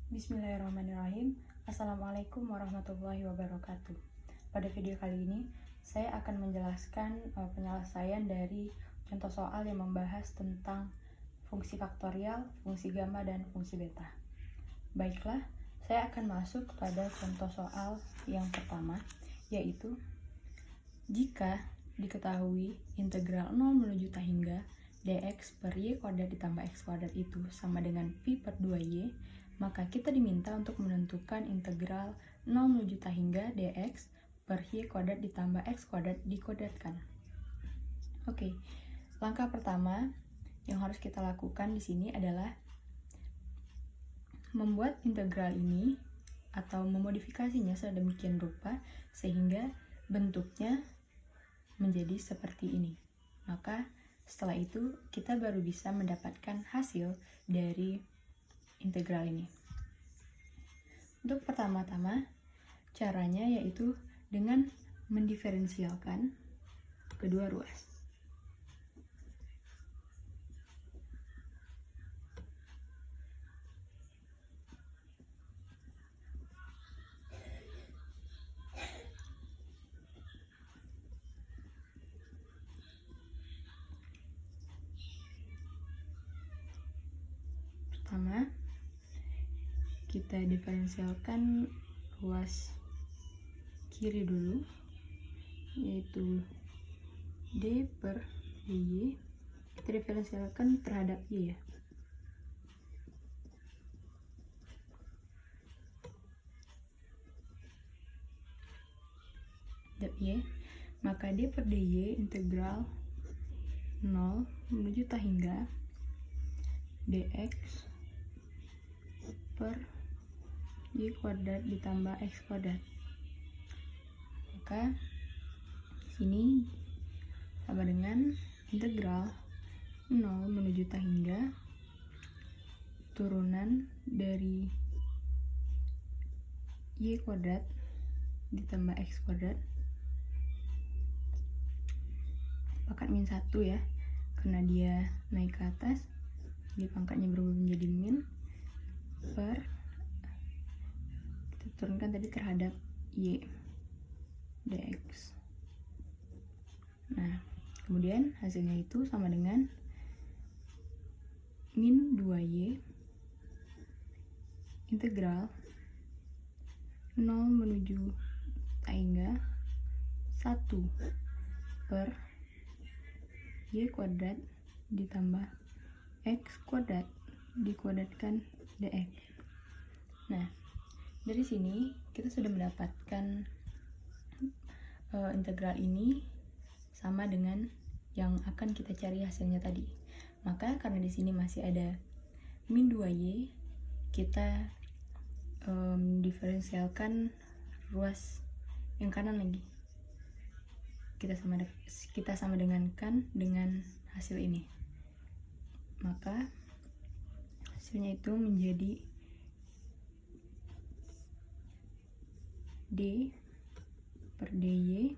Bismillahirrahmanirrahim. Assalamualaikum warahmatullahi wabarakatuh. Pada video kali ini, saya akan menjelaskan penyelesaian dari contoh soal yang membahas tentang fungsi faktorial, fungsi gamma, dan fungsi beta. Baiklah, saya akan masuk kepada contoh soal yang pertama, yaitu jika diketahui integral 0 menuju t hingga dx per y kuadrat ditambah x kuadrat itu sama dengan pi per 2y, maka kita diminta untuk menentukan integral 0 menuju t hingga dx per y kuadrat ditambah x kuadrat dikuadratkan. Oke, langkah pertama yang harus kita lakukan di sini adalah membuat integral ini atau memodifikasinya sedemikian rupa sehingga bentuknya menjadi seperti ini. Maka setelah itu kita baru bisa mendapatkan hasil dari integral ini. Untuk pertama-tama caranya yaitu dengan mendiferensialkan kedua ruas. Pertama, kita diferensialkan ruas kiri dulu, yaitu d per dy. Kita diferensialkan terhadap y ya. Terhadap y, maka d per dy integral 0 menuju t hingga dx per y kuadrat ditambah x kuadrat. Maka sini sama dengan integral 0 menuju t hingga turunan dari y kuadrat ditambah x kuadrat pangkat min 1 ya, karena dia naik ke atas jadi pangkatnya berubah menjadi min per kita turunkan tadi terhadap y dx. Nah, kemudian hasilnya itu sama dengan min 2y integral 0 menuju t hingga 1 per y kuadrat ditambah x kuadrat dikuadratkan dx. Nah, dari sini kita sudah mendapatkan integral ini sama dengan yang akan kita cari hasilnya tadi. Maka karena di sini masih ada min 2y, kita diferensialkan ruas yang kanan lagi. Kita sama dengankan dengan hasil ini. Maka hasilnya itu menjadi d per dy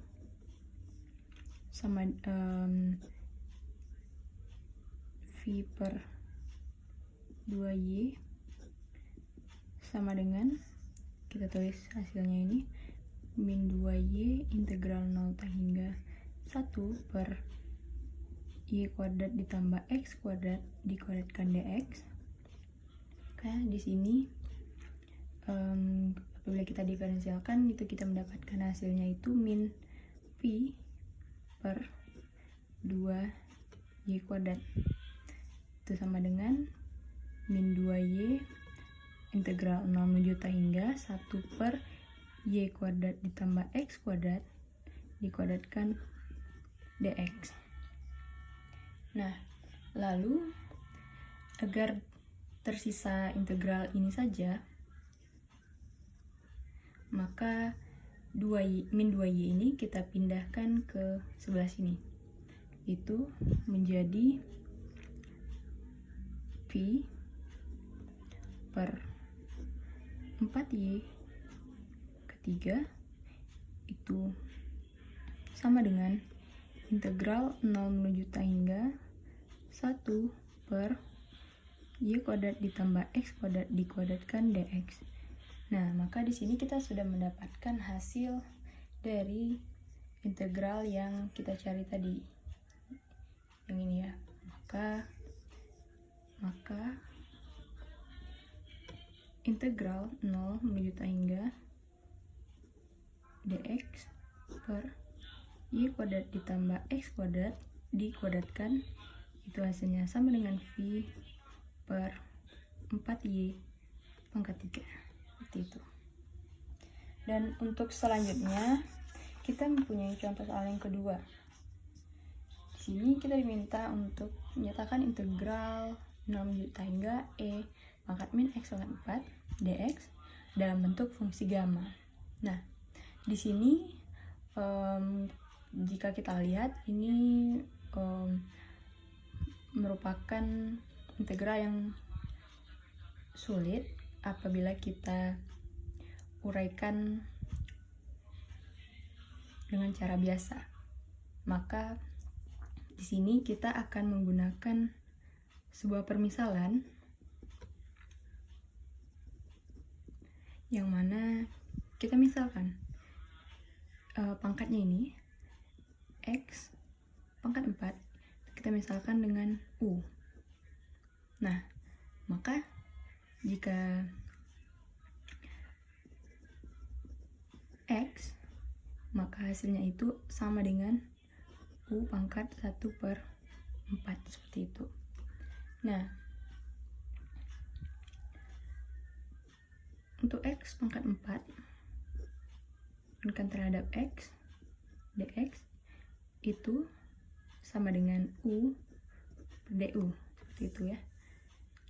sama v per 2y sama dengan, kita tulis hasilnya ini, min 2y integral 0 t hingga 1 per y kuadrat ditambah x kuadrat dikuadratkan dx. Oke, di sini apabila kita diferensialkan itu kita mendapatkan hasilnya itu min p per 2y kuadrat itu sama dengan min 2y integral 0 menuju t hingga 1 per y kuadrat ditambah x kuadrat dikuadratkan dx. Nah, lalu agar tersisa integral ini saja, maka min 2y ini kita pindahkan ke sebelah sini. Itu menjadi p per 4y ketiga itu sama dengan integral 0 menuju t hingga 1 per Y kuadrat ditambah X kuadrat dikuadratkan dx. Nah, maka di sini kita sudah mendapatkan hasil dari integral yang kita cari tadi. Yang ini ya. Maka integral 0 menuju tak hingga dx per y kuadrat ditambah x kuadrat dikuadratkan, itu hasilnya sama dengan v per 4y pangkat 3. Seperti itu. Dan untuk selanjutnya kita mempunyai contoh soal yang kedua. Di sini kita diminta untuk menyatakan integral 0 menuju tak hingga e pangkat min x pangkat 4 dx dalam bentuk fungsi gamma. Nah, di sini jika kita lihat ini merupakan integral yang sulit apabila kita uraikan dengan cara biasa. Maka di sini kita akan menggunakan sebuah permisalan yang mana kita misalkan pangkatnya ini x pangkat 4 kita misalkan dengan u. Nah, maka jika x, maka hasilnya itu sama dengan u pangkat 1/4 seperti itu. Nah, untuk x pangkat 4 terhadap x dx itu sama dengan u per du, seperti itu ya.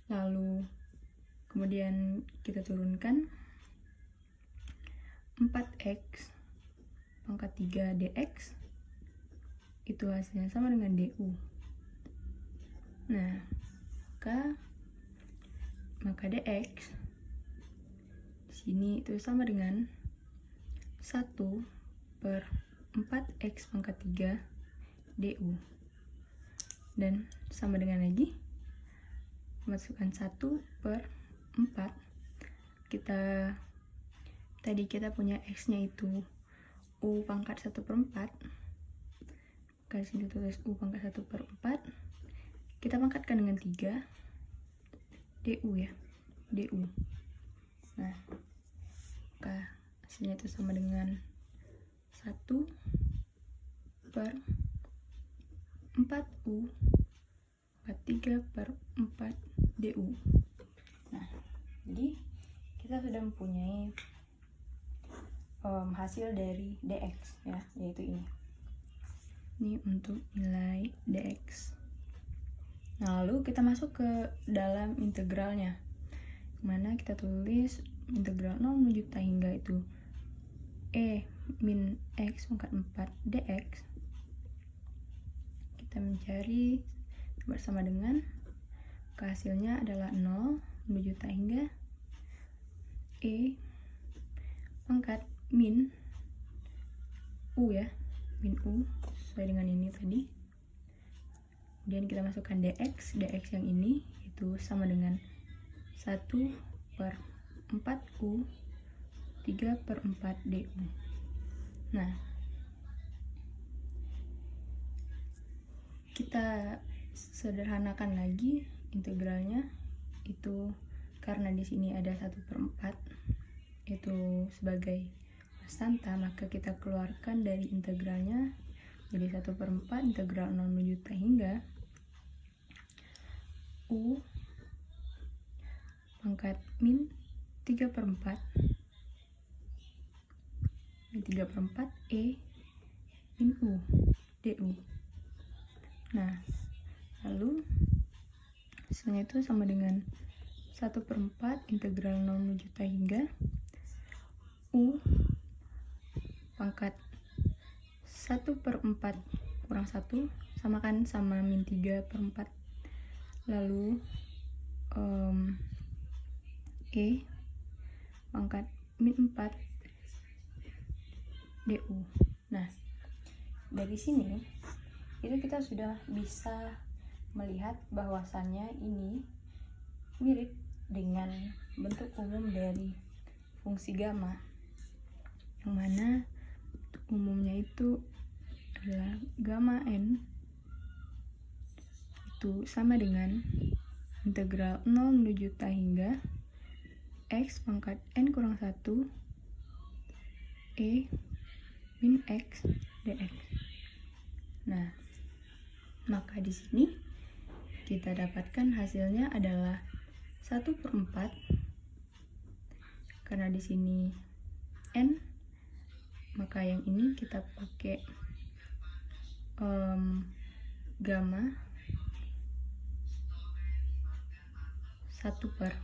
Lalu kemudian kita turunkan 4x pangkat 3 dx itu hasilnya sama dengan du. Nah, maka dx di sini itu sama dengan 1/4x pangkat 3 du. Dan sama dengan lagi masukkan 1/4. Tadi kita punya x-nya itu u pangkat 1/4. Maka sini tulis u pangkat 1/4. Kita pangkatkan dengan 3 du ya, du. Nah, maka hasilnya itu sama dengan 1/4u pangkat 3/4 du. Nah, jadi kita sudah mempunyai hasil dari dx ya, yaitu ini. Ini untuk nilai dx. Nah, lalu kita masuk ke dalam integralnya, mana kita tulis integral 0 menuju tak hingga itu e min x pangkat 4 dx. Kita mencari bersama dengan hasilnya adalah 0 menuju tak hingga e pangkat min u ya, min u sesuai dengan ini tadi. Kemudian kita masukkan dx yang ini itu sama dengan 1/4u 3/4 du. Nah, kita sederhanakan lagi integralnya itu, karena di sini ada 1/4 itu sebagai konstanta, maka kita keluarkan dari integralnya jadi 1/4 integral 0 menuju tak hingga u pangkat min 3/4 e min u du. Nah, lalu hasilnya itu sama dengan 1/4 integral 0 menuju tak hingga u pangkat 1/4 kurang 1 samakan sama min 3/4. Lalu e pangkat min 4 du. Nah, dari sini itu kita sudah bisa melihat bahwasannya ini mirip dengan bentuk umum dari fungsi gamma, yang mana umumnya itu adalah gamma n itu sama dengan integral 0 menuju juta hingga x pangkat n kurang 1 e min x dx. Nah, maka di sini kita dapatkan hasilnya adalah 1/4, karena di sini n, maka yang ini kita pakai gamma 1/4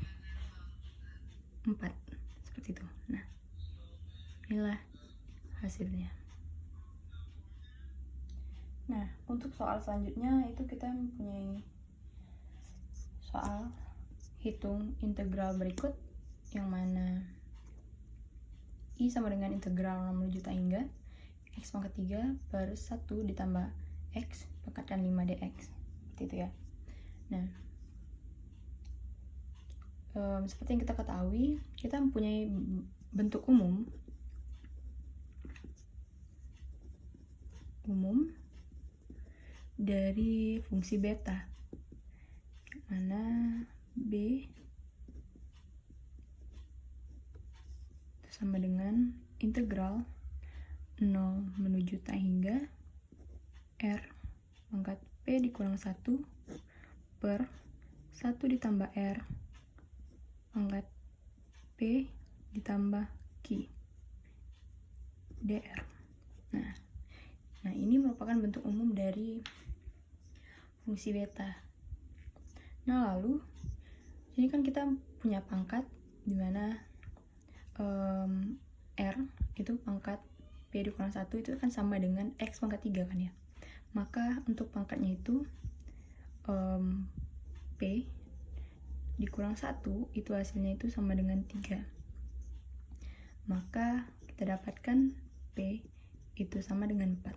seperti itu. Nah, inilah hasilnya. Nah, untuk soal selanjutnya itu kita mempunyai soal hitung integral berikut, yang mana I sama dengan integral 0 juta hingga x pangkat 3 per 1 ditambah x pangkat 5 dx. Seperti itu ya. Nah, seperti yang kita ketahui, kita mempunyai bentuk umum dari fungsi beta, mana b sama dengan integral 0 menuju juta hingga r pangkat p dikurang 1 per 1 ditambah r pangkat p ditambah q dr. Nah, ini merupakan bentuk umum dari fungsi beta. Nah, lalu ini kan kita punya pangkat di mana r itu pangkat p dikurang 1 itu kan sama dengan x pangkat 3 kan ya. Maka untuk pangkatnya itu p dikurang 1 itu hasilnya itu sama dengan 3. Maka kita dapatkan p itu sama dengan 4.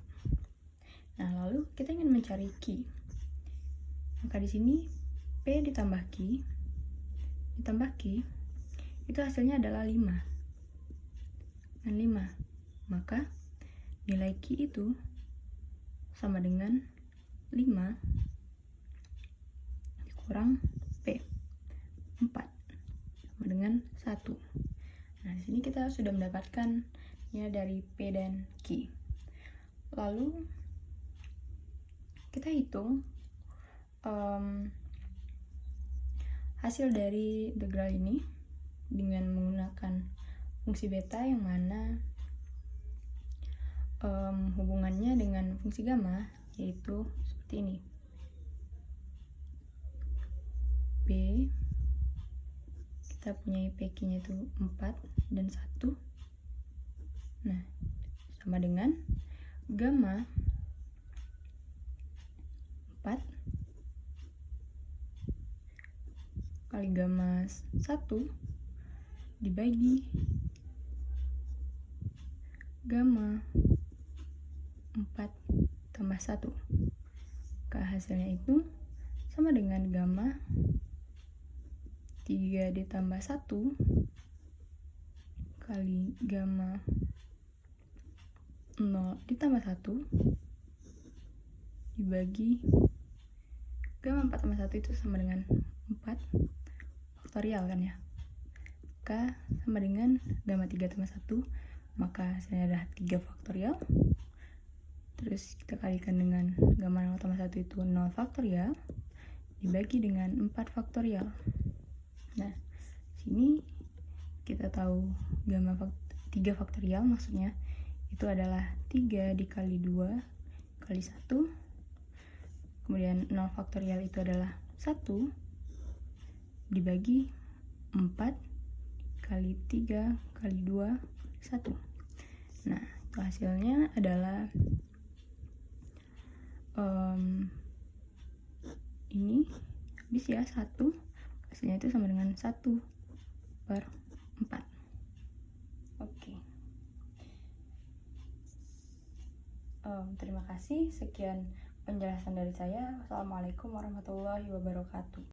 Nah, lalu kita ingin mencari q. Maka di sini p ditambah q itu hasilnya adalah 5 dan 5. Maka nilai q itu sama dengan 5 dikurang p 4 sama dengan 1. Nah, di sini kita sudah mendapatkan nilai dari p dan q. Lalu kita hitung hasil dari integral ini dengan menggunakan fungsi beta, yang mana hubungannya dengan fungsi gamma yaitu seperti ini. B, kita punya PQ nya itu 4 dan 1. Nah, sama dengan gamma 4 kali gamma 1 dibagi gamma 4 tambah 1. Maka hasilnya itu sama dengan gamma 3 ditambah 1 kali gamma 0 ditambah 1 dibagi gamma 4 tambah 1 itu sama dengan 4 faktorial kan ya. Maka sama dengan gamma 3 tambah 1, maka hasilnya adalah 3 faktorial. Terus kita kalikan dengan gamma 0 tambah 1 itu 0 faktorial dibagi dengan 4 faktorial. Nah, sini kita tahu gamma 3 faktorial maksudnya itu adalah 3 dikali 2 kali 1. Kemudian 0 faktorial itu adalah 1 dibagi 4 kali 3 kali 2 1. Nah, itu hasilnya adalah ini habis ya 1, hasilnya itu sama dengan 1/4. Oke. Terima kasih, sekian penjelasan dari saya. Wassalamualaikum warahmatullahi wabarakatuh.